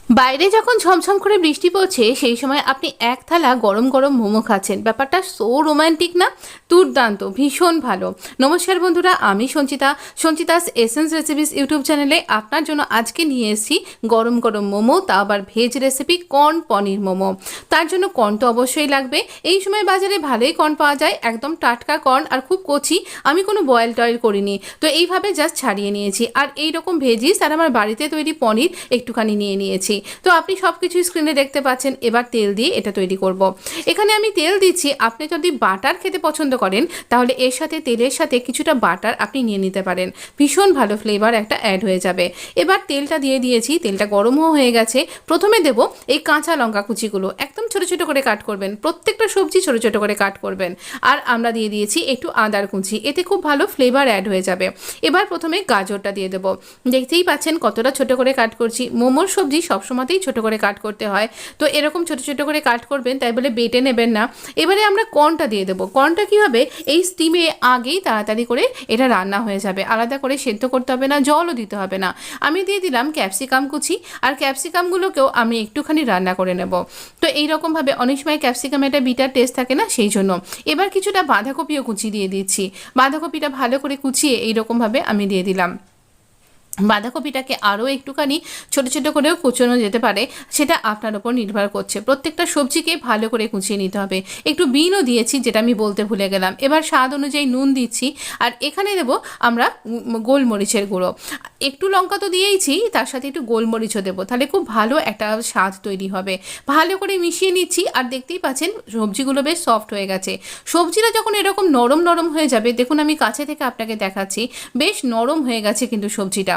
বাইরে যখন ঝমঝম করে বৃষ্টি পড়ছে সেই সময় আপনি এক থালা গরম গরম মোমো খাচ্ছেন, ব্যাপারটা সো রোমান্টিক না? দুর্দান্ত, ভীষণ ভালো। নমস্কার বন্ধুরা, আমি সঞ্চিতাস এসেন্স রেসিপিস ইউটিউব চ্যানেলে আপনার জন্য আজকে নিয়ে এসেছি গরম গরম মোমো, তা আবার ভেজ রেসিপি কর্ন পনির মোমো। তার জন্য কর্ন তো অবশ্যই লাগবে। এই সময় বাজারে ভালোই কর্ন পাওয়া যায়, একদম টাটকা কর্ন আর খুব কচি। আমি কোনো বয়েল টয়েল করিনি, তো এইভাবে জাস্ট ছাড়িয়ে নিয়েছি। আর এই রকম ভেজিস আর আমার বাড়িতে তৈরি পনির একটুখানি নিয়ে নিয়েছি। তো আপনি সব কিছু স্ক্রিনে দেখতে পাচ্ছেন। এবার তেল দিয়ে এটা তৈরি করব। এখানে আমি তেল দিচ্ছি। আপনি যদি বাটার খেতে পছন্দ করেন তাহলে এর সাথে তেলের সাথে কিছুটা বাটার আপনি নিয়ে নিতে পারেন, ভীষণ ভালো ফ্লেভার একটা অ্যাড হয়ে যাবে। এবার তেলটা দিয়ে দিয়েছি, তেলটা গরমও হয়ে গেছে। প্রথমে দেব এই কাঁচা লঙ্কা কুচিগুলো, একদম ছোটো ছোটো করে কাট করবেন, প্রত্যেকটা সবজি ছোটো ছোটো করে কাট করবেন। আর আমরা দিয়ে দিয়েছি একটু আদার কুচি, এতে খুব ভালো ফ্লেভার অ্যাড হয়ে যাবে। এবার প্রথমে গাজরটা দিয়ে দেবো। দেখতেই পাচ্ছেন কতটা ছোটো করে কাট করছি। মোমোর সবজি সবসময়তেই ছোটো করে কাট করতে হয়, তো এরকম ছোটো ছোটো করে কাট করবেন, তাই বলে বেটে নেবেন না। এবারে আমরা কর্নটা দিয়ে দেবো। কর্নটা কী হবে, এই স্টিমে আগেই তাড়াতাড়ি করে এটা রান্না হয়ে যাবে, আলাদা করে সেদ্ধ করতে হবে না, জলও দিতে হবে না। আমি দিয়ে দিলাম ক্যাপসিকাম কুচি, আর ক্যাপসিকামগুলোকেও আমি একটুখানি রান্না করে নেব। তো এইরকমভাবে অনেক সময় ক্যাপসিকামে একটা বিটার টেস্ট থাকে না, সেই জন্য। এবার কিছুটা বাঁধাকপিও কুচি দিয়ে দিচ্ছি। বাঁধাকপিটা ভালো করে কুচিয়ে এইরকমভাবে আমি দিয়ে দিলাম। বাঁধাকপিটাকে আরও একটুখানি ছোটো ছোটো করেও কুচোনো যেতে পারে, সেটা আপনার ওপর নির্ভর করছে। প্রত্যেকটা সবজিকে ভালো করে কুচিয়ে নিতে হবে। একটু বিনও দিয়েছি, যেটা আমি বলতে ভুলে গেলাম। এবার স্বাদ অনুযায়ী নুন দিচ্ছি, আর এখানে দেবো আমরা গোলমরিচের গুঁড়ো। একটু লঙ্কা তো দিয়েইছি, তার সাথে একটু গোলমরিচও দেবো, তাহলে খুব ভালো একটা স্বাদ তৈরি হবে। ভালো করে মিশিয়ে নিচ্ছি, আর দেখতেই পাচ্ছেন সবজিগুলো বেশ সফট হয়ে গেছে। সবজিটা যখন এরকম নরম নরম হয়ে যাবে, দেখুন আমি কাছে থেকে আপনাকে দেখাচ্ছি, বেশ নরম হয়ে গেছে কিন্তু সবজিটা।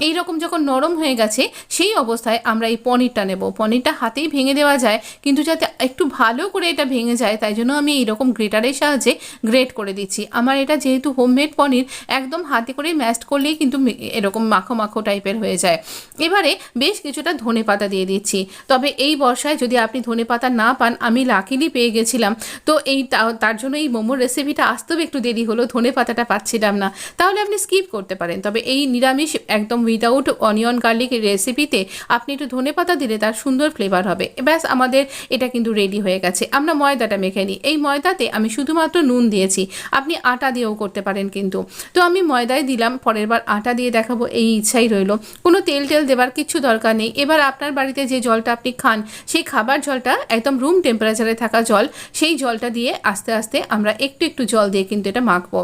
এই রকম যখন নরম হয়ে গেছে, সেই অবস্থায় আমরা এই পনিরটা নেব। পনিরটা হাতেই ভেঙে দেওয়া যায়, কিন্তু যাতে একটু ভালো করে এটা ভেঙে যায়, তাই জন্য আমি এইরকম গ্রেটারের সাহায্যে গ্রেট করে দিচ্ছি। আমার এটা যেহেতু হোমমেড পনির, একদম হাতে করে ম্যাশড করলেই কিন্তু এরকম মাখো মাখো টাইপের হয়ে যায়। এবারে বেশ কিছুটা ধনেপাতা দিয়ে দিচ্ছি। তবে এই বর্ষায় যদি আপনি ধনেপাতা না পান, আমি লাকিলি পেয়ে গেছিলাম, তো এই তার জন্য এই মোমোর রেসিপিটা আসতেও একটু দেরি হলো, ধনেপাতাটা পাচ্ছিলাম না। তাহলে আপনি স্কিপ করতে পারেন। তবে এই নিরামিষ একদম উইদাউট অনিয়ন গার্লিক রেসিপিতে আপনি একটু ধনেপাতা দিলে তার সুন্দর ফ্লেভার হবে। ব্যাস, আমাদের এটা কিন্তু রেডি হয়ে গেছে। আমরা ময়দাটা মেখে নিই। এই ময়দাতে আমি শুধুমাত্র নুন দিয়েছি, আপনি আটা দিয়েও করতে পারেন কিন্তু। তো আমি ময়দায় দিলাম, পরের বার আটা দিয়ে দেখাবো, এই ইচ্ছাই রইলো। কোনো তেল টেল দেবার কিছু দরকার নেই। এবার আপনার বাড়িতে যে জলটা আপনি খান, সেই খাবার জলটা একদম রুম টেম্পারেচারে থাকা জল, সেই জলটা দিয়ে আস্তে আস্তে আমরা একটু একটু জল দিয়ে কিন্তু এটা মাখবো।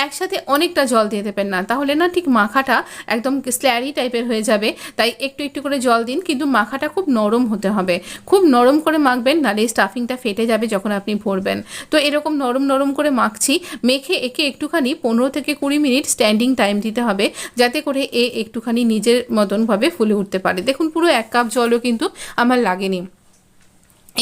একসাথে অনেকটা জল দিয়ে দেবেন না, তাহলে না ঠিক মাখাটা একদম স্ল্যারি টাইপের হয়ে যাবে। তাই একটু একটু করে জল দিন, কিন্তু মাখাটা খুব নরম হতে হবে। খুব নরম করে মাখবেন, নাহলে স্টাফিংটা ফেটে যাবে যখন আপনি ভরবেন। তো এরকম নরম নরম করে মাখছি। মেখে একে একটুখানি 15 থেকে 20 মিনিট স্ট্যান্ডিং টাইম দিতে হবে, যাতে করে একটুখানি নিজের মতনভাবে ফুলে উঠতে পারে। দেখুন পুরো 1 কাপ জলও কিন্তু আমার লাগেনি।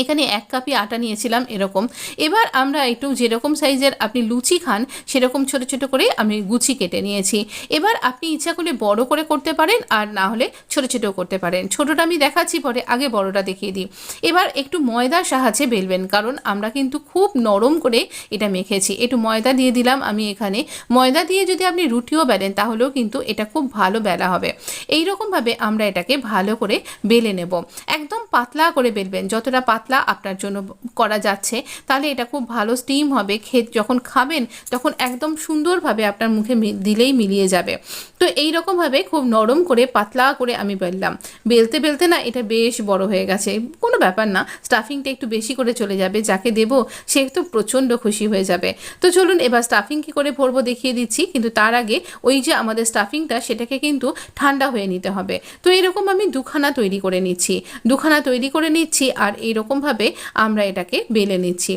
এখানে 1 কাপই আটা নিয়েছিলাম এরকম। এবার আমরা একটু যেরকম সাইজের আপনি লুচি খান, সেরকম ছোটো ছোটো করে আমি গুছি কেটে নিয়েছি। এবার আপনি ইচ্ছা করলে বড় করে করতে পারেন, আর না হলে ছোটো ছোটো করতে পারেন। ছোটোটা আমি দেখাচ্ছি পরে, আগে বড়টা দেখিয়ে দিই। এবার একটু ময়দার সাহায্যে বেলবেন, কারণ আমরা কিন্তু খুব নরম করে এটা মেখেছি। একটু ময়দা দিয়ে দিলাম আমি এখানে। ময়দা দিয়ে যদি আপনি রুটিও বেলেন, তাহলেও কিন্তু এটা খুব ভালো বেলা হবে। এই রকমভাবে আমরা এটাকে ভালো করে বেলে নেব। একদম পাতলা করে বেলবেন, যতটা পাতলা আপনার জন্য করা যাচ্ছে, তাহলে এটা খুব ভালো স্টিম হবে। যখন খাবেন তখন একদম সুন্দরভাবে আপনার মুখে দিলেই মিলিয়ে যাবে। তো এই রকমভাবে খুব নরম করে পাতলা করে আমি বেললাম। বেলতে বেলতে না এটা বেশ বড় হয়ে গেছে, কোনো ব্যাপার না, স্টাফিংটা একটু বেশি করে চলে যাবে, যাকে দেব সে তো প্রচণ্ড খুশি হয়ে যাবে। তো চলুন এবার স্টাফিং কী করে ভরবো দেখিয়ে দিচ্ছি, কিন্তু তার আগে ওই যে আমাদের স্টাফিংটা, সেটাকে কিন্তু ঠান্ডা হয়ে নিতে হবে। তো এরকম আমি দুখানা তৈরি করে নিচ্ছি, আর এইরকমভাবে আমরা এটাকে বেলে নিচ্ছি।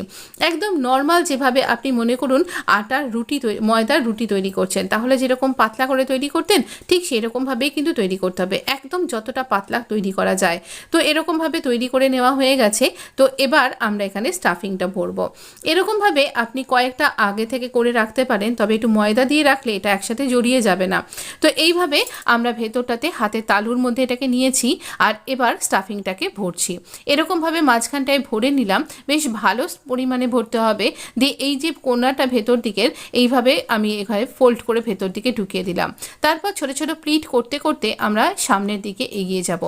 একদম নর্মাল যেভাবে আপনি মনে করুন আটার রুটি ময়দার রুটি তৈরি করছেন, তাহলে যেরকম পাতলা করে তৈরি করতেন, ঠিক সেরকমভাবেই কিন্তু তৈরি করতে হবে, একদম যতটা পাতলা তৈরি করা যায়। তো এরকমভাবে তৈরি করে নেওয়া হয়ে গেছে। তো এবার আমরা এখানে স্টাফিংটা ভরবো। এরকমভাবে আপনি কয়েকটা আগে থেকে করে রাখতে পারেন, তবে একটু ময়দা দিয়ে রাখলে এটা একসাথে জড়িয়ে যাবে না। তো এইভাবে আমরা ভেতরটাতে হাতে তালুর মধ্যে এটাকে নিয়েছি, আর এবার স্টাফিংটাকে ভরছি। এরকমভাবে মাঝখানে মাঝখানটায় ভরে নিলাম, বেশ ভালো পরিমাণে ভরতে হবে। দিয়ে এই যে কোনাটা ভেতর দিকের এইভাবে আমি এখানে ফোল্ড করে ভেতর দিকে ঢুকিয়ে দিলাম। তারপর ছোট ছোট প্লিট করতে করতে আমরা সামনের দিকে এগিয়ে যাব।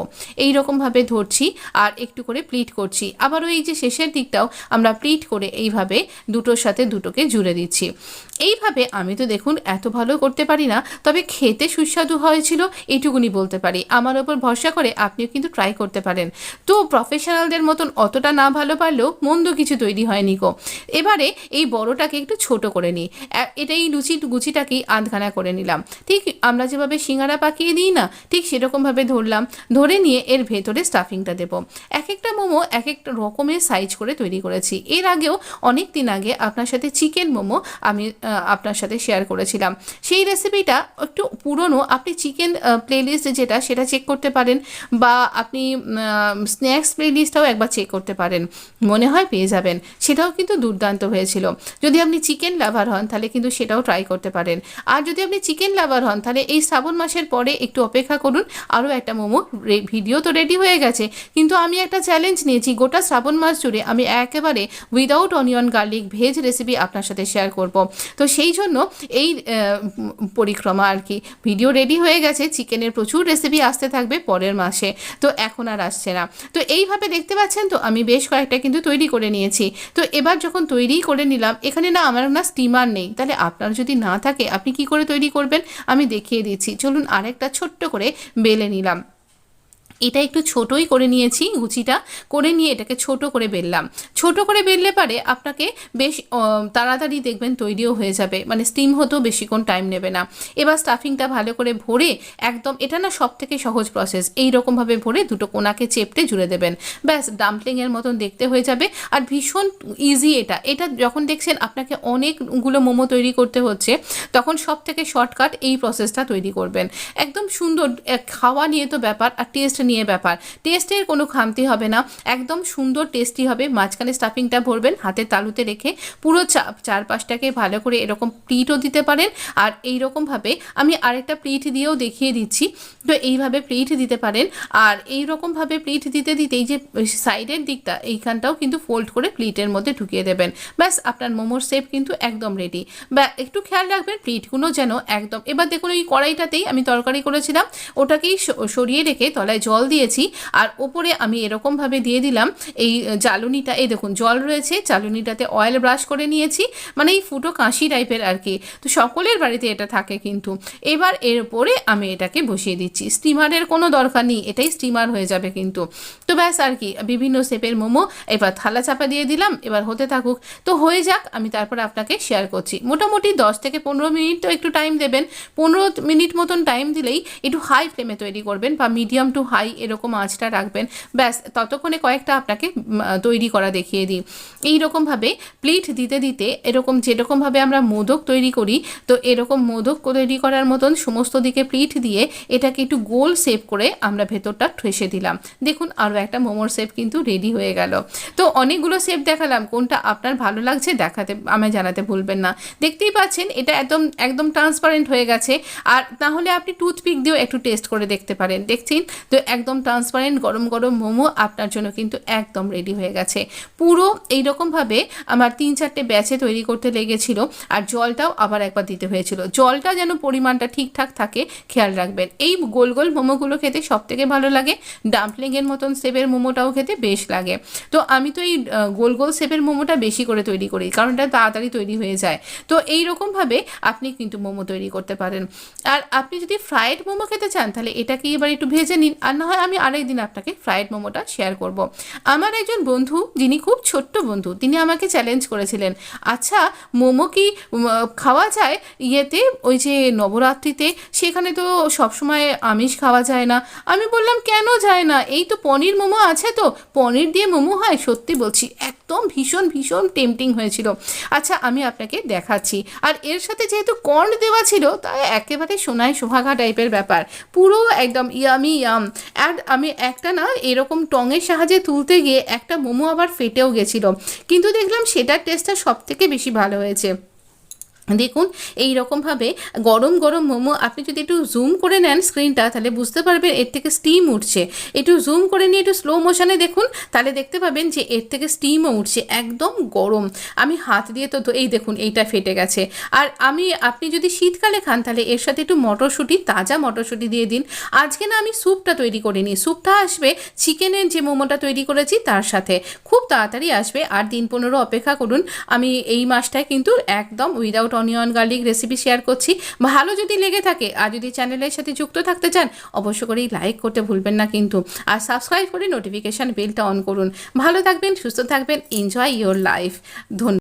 এই রকমভাবে ধরছি আর একটু করে প্লিট করছি, আবারও এই যে শেষের দিকটাও আমরা প্লিট করে এইভাবে দুটোর সাথে দুটোকে জুড়ে দিচ্ছি। এইভাবে আমি তো দেখুন এত ভালো করতে পারি না, তবে খেতে সুস্বাদু হয়েছিল এইটুকুনি বলতে পারি। আমার ওপর ভরসা করে আপনিও কিন্তু ট্রাই করতে পারেন। তো প্রফেশনালদের মতন অতটা না ভালো পারলেও মন্দ কিছু তৈরি হয়নি গো। এবারে এই বড়টাকে একটু ছোট করে নিই, এটাই গুচিটাকেই আধখানা করে নিলাম। ঠিক আমরা যেভাবে সিঙ্গারা পাকিয়ে দিই না, ঠিক সেরকমভাবে ধরলাম, ধরে নিয়ে এর ভেতরে স্টাফিংটা দেবো। এক একটা মোমো এক একটা রকমের সাইজ করে তৈরি করেছি। এর আগেও অনেক দিন আগে আপনার সাথে চিকেন মোমো আমি আপনার সাথে শেয়ার করেছিলাম। সেই রেসিপিটা একটু পুরনো, আপনি চিকেন প্লেলিস্ট যেটা সেটা চেক করতে পারেন, বা আপনি স্ন্যাক্স প্লেলিস্টটাও একবার চেক করতে পারেন, মনে হয় পেয়ে যাবেন। সেটাও কিন্তু দুর্দান্ত হয়েছিল। যদি আপনি চিকেন লাভার হন তাহলে কিন্তু সেটাও ট্রাই করতে পারেন। আর যদি আপনি চিকেন লাভার হন তাহলে এই শ্রাবণ মাসের পরে একটু অপেক্ষা করুন, আরও একটা মোমো ভিডিও তো রেডি হয়ে গেছে, কিন্তু আমি একটা চ্যালেঞ্জ নিয়েছি, গোটা শ্রাবণ মাস জুড়ে আমি একেবারে without onion garlic veg recipe আপনার সাথে শেয়ার করব। তো সেই জন্য এই পরিক্রমা আর কি, ভিডিও রেডি হয়ে গেছে, চিকেনের প্রচুর রেসিপি আসতে থাকবে পরের মাসে, তো এখন আর আসছে না। তো এইভাবে দেখতে পাচ্ছেন তো আমি বেশ কয়েকটা কিন্তু তৈরি করে নিয়েছি। তো এবার যখন তৈরি করে নিলাম, এখানে না আমার না স্টিমার নেই, তাহলে আপনার যদি না থাকে আপনি কি করে তৈরি করবেন আমি দেখিয়ে দিচ্ছি। চলুন আরেকটা ছোট্ট করে বেলে নিলাম। এটা একটু ছোটোই করে নিয়েছি, গুচিটা করে নিয়ে এটাকে ছোট করে বেললাম। ছোট করে বেললে পারে আপনাকে বেশ তাড়াতাড়ি দেখবেন তৈরিও হয়ে যাবে, মানে স্টিম হতেও বেশিক্ষণ টাইম নেবে না। এবার স্টাফিংটা ভালো করে ভরে একদম, এটা না সব থেকে সহজ প্রসেস, এই রকমভাবে ভরে দুটো কোনাকে চেপটে জুড়ে দেবেন, ব্যাস ডাম্পলিংয়ের মতন দেখতে হয়ে যাবে। আর ভীষণ ইজি এটা। এটা যখন দেখছেন আপনাকে অনেকগুলো মোমো তৈরি করতে হচ্ছে, তখন সব থেকে শর্টকাট এই প্রসেসটা তৈরি করবেন। একদম সুন্দর, খাওয়া নিয়ে তো ব্যাপার, আর টেস্ট নিয়ে ব্যাপার, টেস্টের কোনো খামতি হবে না, একদম সুন্দর টেস্টি হবে। মাঝখানে স্টাফিংটা ভরবেন হাতের তালুতে রেখে, পুরো চারপাশটাকে ভালো করে এরকম প্লিটও দিতে পারেন। আর এই রকমভাবে আমি আরেকটা প্লিট দিয়েও দেখিয়ে দিচ্ছি, তো এইভাবে প্লিট দিতে পারেন। আর এই রকমভাবে প্লিট দিতে দিতে এই যে সাইডের দিকটা এইখানটাও কিন্তু ফোল্ড করে প্লিটের মধ্যে ঢুকিয়ে দেবেন, ব্যাস আপনার মোমোর শেপ কিন্তু একদম রেডি। বা একটু খেয়াল রাখবেন প্লিটগুলো যেন একদম, এবার দেখুন ওই কড়াইটাতেই আমি তরকারি করেছিলাম, ওটাকেই সরিয়ে রেখে তলায় জল দিয়েছি, আর ওপরে আমি এরকমভাবে দিয়ে দিলাম এই জ্বালুনিটা। এই দেখুন জল রয়েছে, জ্বালুনিটাতে অয়েল ব্রাশ করে নিয়েছি, মানে এই ফুটো কাঁশি টাইপের আর কি। তো সকলের বাড়িতে এটা থাকে কিন্তু। এবার এর উপরে আমি এটাকে বসিয়ে দিচ্ছি, স্টিমারের কোনো দরকার নেই, এটাই স্টিমার হয়ে যাবে কিন্তু। তো ব্যাস আর কি, বিভিন্ন শেপের মোমো এবার থালা চাপা দিয়ে দিলাম, এবার হতে থাকুক। তো হয়ে যাক, আমি তারপর আপনাকে শেয়ার করছি। মোটামুটি 10 থেকে 15 মিনিট তো একটু টাইম দেবেন, 15 মিনিট মতন টাইম দিলেই একটু হাই ফ্লেমে তৈরি করবেন, বা মিডিয়াম টু হাই এরকম আঁচটা রাখবেন। ব্যাস ততক্ষণে কয়েকটা আপনাকে তৈরি করা দেখিয়ে দিই। এই রকমভাবে প্লিট দিতে দিতে এরকম যেরকমভাবে আমরা মোদক তৈরি করি, তো এরকম মোদক তৈরি করার মতন সমস্ত দিকে প্লিট দিয়ে এটাকে একটু গোল শেপ করে আমরা ভেতরটা ঠেসে দিলাম। দেখুন আরও একটা মোমোর শেপ কিন্তু রেডি হয়ে গেল। তো অনেকগুলো শেপ দেখালাম, কোনটা আপনার ভালো লাগছে দেখাতে আমায় জানাতে ভুলবেন না। দেখতেই পাচ্ছেন এটা একদম একদম ট্রান্সপারেন্ট হয়ে গেছে, আর তাহলে আপনি টুথপিক দিয়েও একটু টেস্ট করে দেখতে পারেন। দেখছেন তো একদম ট্রান্সপারেন্ট গরম গরম মোমো আপনার জন্য কিন্তু একদম রেডি হয়ে গেছে। পুরো এইরকমভাবে আমার 3-4টে ব্যাচে তৈরি করতে লেগেছিল, আর জলটাও আবার একবার দিতে হয়েছিল। জলটা যেন পরিমাণটা ঠিকঠাক থাকে খেয়াল রাখবেন। এই গোল গোল মোমোগুলো খেতে সব থেকে ভালো লাগে, ডাম্পলিংয়ের মতন শেপের মোমোটাও খেতে বেশ লাগে। তো আমি তো এই গোল গোল শেপের মোমোটা বেশি করে তৈরি করি, কারণ এটা তাড়াতাড়ি তৈরি হয়ে যায়। তো এই রকমভাবে আপনি কিন্তু মোমো তৈরি করতে পারেন। আর আপনি যদি ফ্রাইড মোমো খেতে চান তাহলে এটাকে এবার একটু ভেজে নিন, আর না হয় আমি আরেকদিন আপনাকে ফ্রাইড মোমোটা শেয়ার করব। আমার একজন বন্ধু, যিনি খুব ছোট্ট বন্ধু, তিনি আমাকে চ্যালেঞ্জ করেছিলেন, আচ্ছা মোমো কি খাওয়া যায় ইয়েতে, ওই যে নবরাত্রিতে, সেখানে তো সবসময় আমিষ খাওয়া যায় না। আমি বললাম কেন যায় না, এই তো পনির মোমো আছে, তো পনির দিয়ে মোমো হয়। সত্যি বলছি একদম ভীষণ ভীষণ টেম্পটিং হয়েছিল। আচ্ছা আমি আপনাকে দেখাচ্ছি। আর এর সাথে যেহেতু কর্ন দেওয়া ছিল, তাই একেবারে সোনায় সোহাগা টাইপের ব্যাপার, পুরো একদম ইয়ামি ইয়াম। আর আমি একটা না এরকম টঙের সাহায্যে তুলতে গিয়ে একটা মোমো আবার ফেটেও গেছিলো, কিন্তু দেখলাম সেটার টেস্টটা সব থেকে বেশি ভালো হয়েছে। দেখুন এই রকমভাবে গরম গরম মোমো আপনি যদি একটু জুম করে নেন স্ক্রিনটা, তাহলে বুঝতে পারবেন এর থেকে স্টিম উঠছে। একটু জুম করে নিয়ে একটু স্লো মোশনে দেখুন, তাহলে দেখতে পাবেন যে এর থেকে স্টিমও উঠছে, একদম গরম। আমি হাত দিয়ে তো এই দেখুন এইটা ফেটে গেছে। আর আপনি যদি শীতকালে খান তাহলে এর সাথে একটু মটরশুঁটি, তাজা মটরশুঁটি দিয়ে দিন। আজকে না আমি স্যুপটা তৈরি করিনি, স্যুপটা আসবে চিকেনের যে মোমোটা তৈরি করেছি তার সাথে, খুব তাড়াতাড়ি আসবে। আর দিন 15 অপেক্ষা করুন। আমি এই মাসটায় কিন্তু একদম without onion garlic recipe share করছি। ভালো যদি লেগে থাকে আর যদি চ্যানেলের সাথে যুক্ত থাকতে চান অবশ্য করেই লাইক করতে ভুলবেন না কিন্তু, আর সাবস্ক্রাইব করে নোটিফিকেশান বেলটা অন করুন। ভালো থাকবেন, সুস্থ থাকবেন, এনজয় ইয়োর লাইফ। ধন্যবাদ।